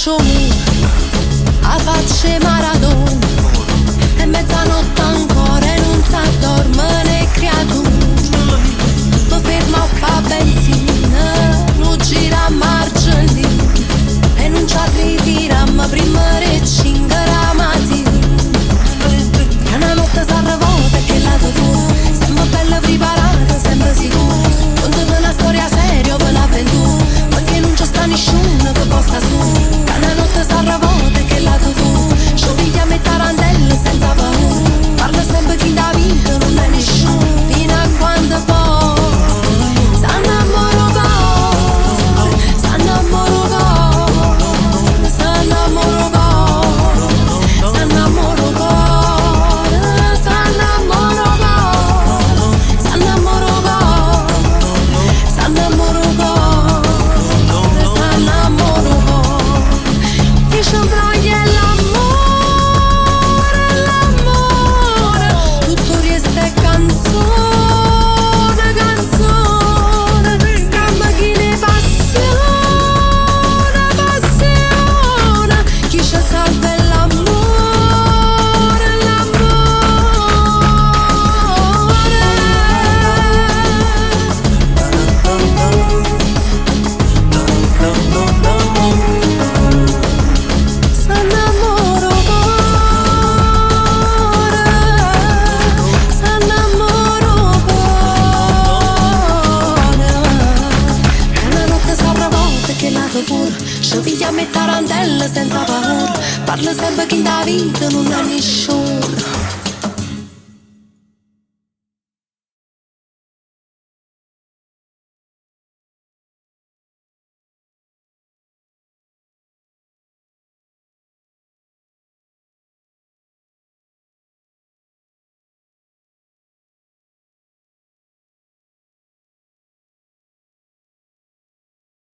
faccio mu, a facce Maradona, è mezzanotte ancora e non s'addorme né creatura. Mi fermo a fa benzina, non gira a marcia lì e non ci ritiriamo prima le 5 la mattina. Che una notte s'arrivata e che lato tu, sempre bella preparata, sempre sicura, contano una storia seria per l'avventura, perché non c'è sta nessuno che possa su. Che una notte s'arrivata e che lato tu, sciogliamo e tarantelle senza paura, parla sempre chi da vita non è nessuno, fino a quando poi senza paura, parla sempre chi da vita non ha nessuno.